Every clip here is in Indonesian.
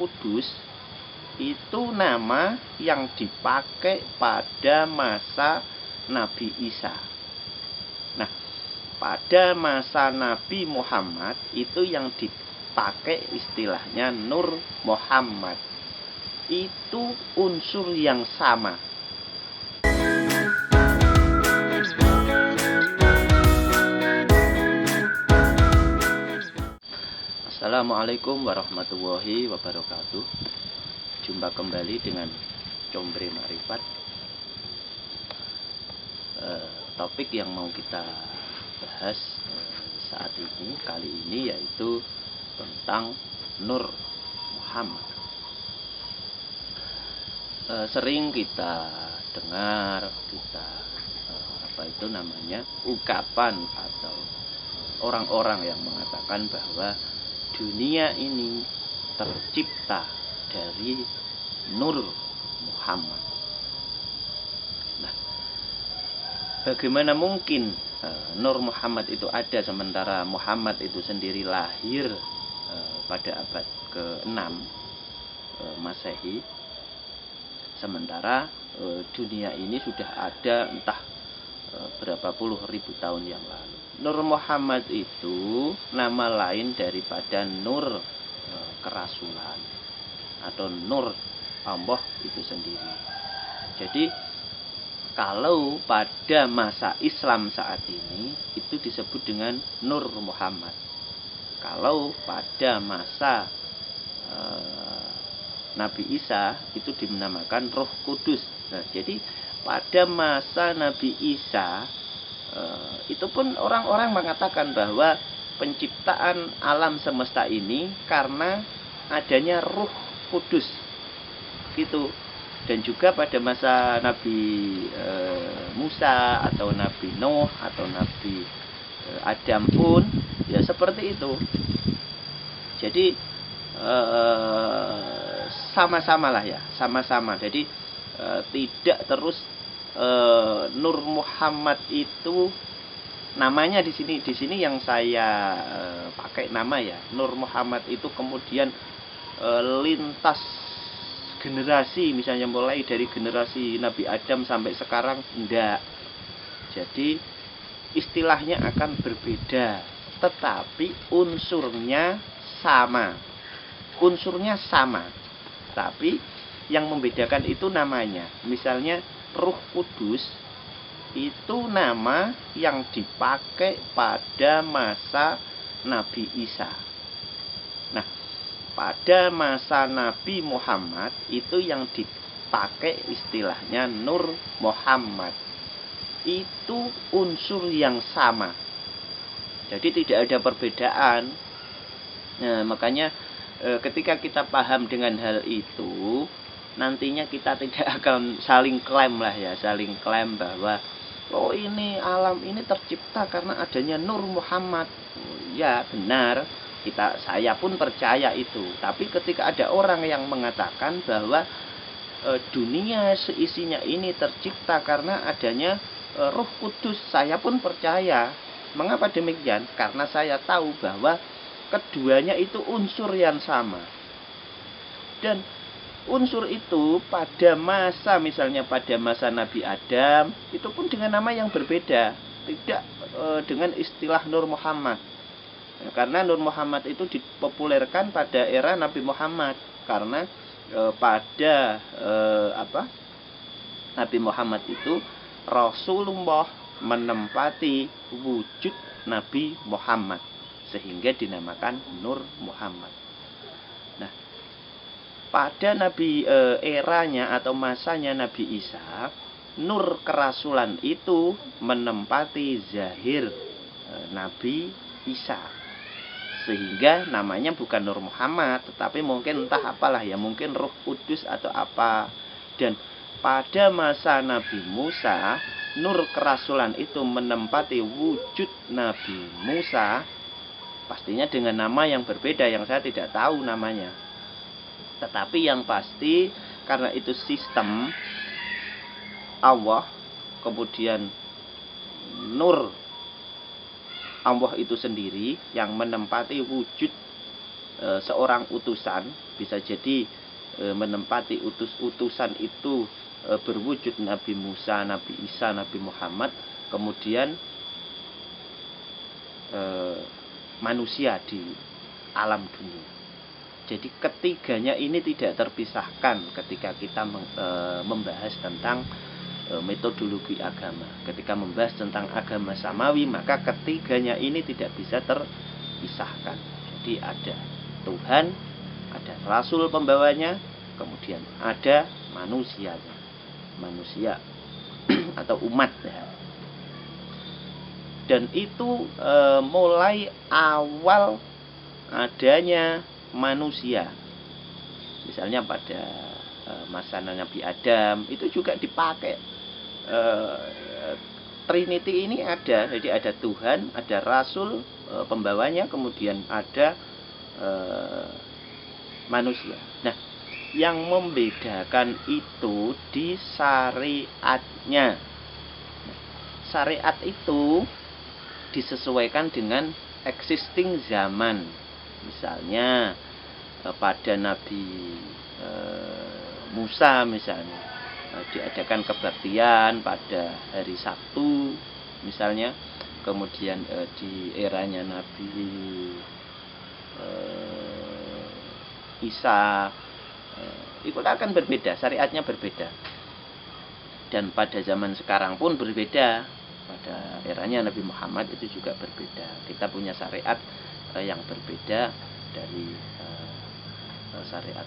Kudus itu nama yang dipakai pada masa Nabi Isa. Nah, pada masa Nabi Muhammad itu yang dipakai istilahnya Nur Muhammad. Itu unsur yang sama. Assalamualaikum warahmatullahi wabarakatuh. Jumpa kembali dengan Combre Marifat. Topik yang mau kita bahas saat ini, kali ini, yaitu tentang Nur Muhammad. Sering kita dengar, ungkapan atau orang-orang yang mengatakan bahwa dunia ini tercipta dari Nur Muhammad. Nah, bagaimana mungkin Nur Muhammad itu ada sementara Muhammad itu sendiri lahir pada abad ke-6 Masehi, sementara dunia ini sudah ada entah berapa puluh ribu tahun yang lalu. Nur Muhammad itu nama lain daripada Nur kerasulan atau Nur Allah itu sendiri. Jadi kalau pada masa Islam saat ini itu disebut dengan Nur Muhammad. Kalau pada masa Nabi Isa itu dinamakan Roh Kudus. Nah, jadi pada masa Nabi Isa itu pun orang-orang mengatakan bahwa penciptaan alam semesta ini karena adanya Roh Kudus gitu. Dan juga pada masa Nabi Musa atau Nabi Nuh atau Nabi Adam pun ya seperti itu. Jadi sama-sama lah ya, sama-sama. Jadi tidak terus Nur Muhammad itu namanya di sini yang saya pakai nama ya, Nur Muhammad itu kemudian lintas generasi, misalnya mulai dari generasi Nabi Adam sampai sekarang, enggak. Jadi istilahnya akan berbeda, tetapi unsurnya sama. Tapi yang membedakan itu namanya. Misalnya Ruh Kudus itu nama yang dipakai pada masa Nabi Isa. Nah, pada masa Nabi Muhammad itu yang dipakai istilahnya Nur Muhammad. Itu unsur yang sama. Jadi tidak ada perbedaan. Nah, makanya ketika kita paham dengan hal itu, nantinya kita tidak akan saling klaim bahwa oh ini alam ini tercipta karena adanya Nur Muhammad. Ya benar, saya pun percaya itu. Tapi ketika ada orang yang mengatakan bahwa dunia seisinya ini tercipta karena adanya Roh Kudus, saya pun percaya. Mengapa demikian? Karena saya tahu bahwa keduanya itu unsur yang sama. Dan unsur itu pada masa, misalnya pada masa Nabi Adam, itu pun dengan nama yang berbeda, tidak dengan istilah Nur Muhammad. Karena Nur Muhammad itu dipopulerkan pada era Nabi Muhammad, karena pada Nabi Muhammad itu Rasulullah menempati wujud Nabi Muhammad, sehingga dinamakan Nur Muhammad. Pada Nabi eranya atau masanya Nabi Isa, Nur kerasulan itu menempati zahir Nabi Isa, sehingga namanya bukan Nur Muhammad, tetapi mungkin entah apalah ya, mungkin Roh Kudus atau apa. Dan pada masa Nabi Musa, Nur kerasulan itu menempati wujud Nabi Musa, pastinya dengan nama yang berbeda yang saya tidak tahu namanya. Tetapi yang pasti karena itu sistem Allah, kemudian Nur Allah itu sendiri yang menempati wujud seorang utusan, bisa jadi menempati utus-utusan itu berwujud Nabi Musa, Nabi Isa, Nabi Muhammad, kemudian manusia di alam dunia. Jadi ketiganya ini tidak terpisahkan ketika kita membahas tentang metodologi agama. Ketika membahas tentang agama samawi, maka ketiganya ini tidak bisa terpisahkan. Jadi ada Tuhan, ada Rasul pembawanya, kemudian ada manusianya, manusia atau umat ya. Dan itu mulai awal adanya manusia, misalnya pada masa Nabi Adam itu juga dipakai Trinity ini ada. Jadi ada Tuhan, ada Rasul pembawanya, kemudian ada manusia. Nah, yang membedakan itu di syariatnya. Syariat itu disesuaikan dengan existing zaman. Misalnya pada Nabi Musa misalnya diadakan kebaktian pada hari Sabtu misalnya, kemudian di eranya Nabi Isa itu akan berbeda, syariatnya berbeda. Dan pada zaman sekarang pun berbeda, pada eranya Nabi Muhammad itu juga berbeda. Kita punya syariat yang berbeda dari syariat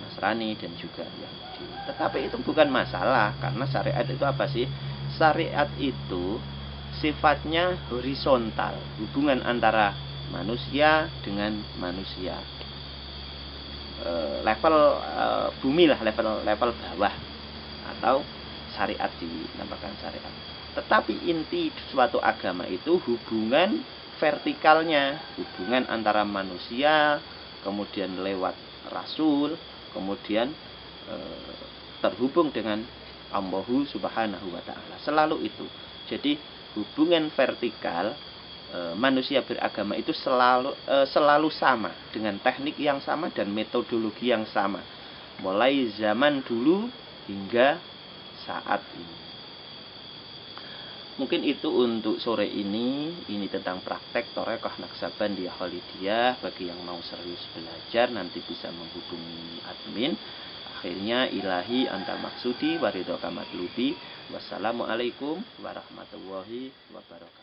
Nasrani dan juga Yahudi. Tetapi itu bukan masalah, karena syariat itu apa sih? Syariat itu sifatnya horizontal, hubungan antara manusia dengan manusia, level bumi lah, level bawah, atau syariat dinamakan syariat. Tetapi inti suatu agama itu hubungan vertikalnya, hubungan antara manusia, kemudian lewat Rasul, kemudian terhubung dengan Allah Subhanahu wa Ta'ala. Selalu itu. Jadi hubungan vertikal manusia beragama itu selalu sama, dengan teknik yang sama dan metodologi yang sama, mulai zaman dulu hingga saat ini. Mungkin itu untuk sore ini tentang praktek Thariqah Naqsabandiyah Khalidiyah. Bagi yang mau serius belajar nanti bisa menghubungi admin. Akhirnya ilahi anta maksudi waridhoka matlubi. Wassalamualaikum warahmatullahi wabarakatuh.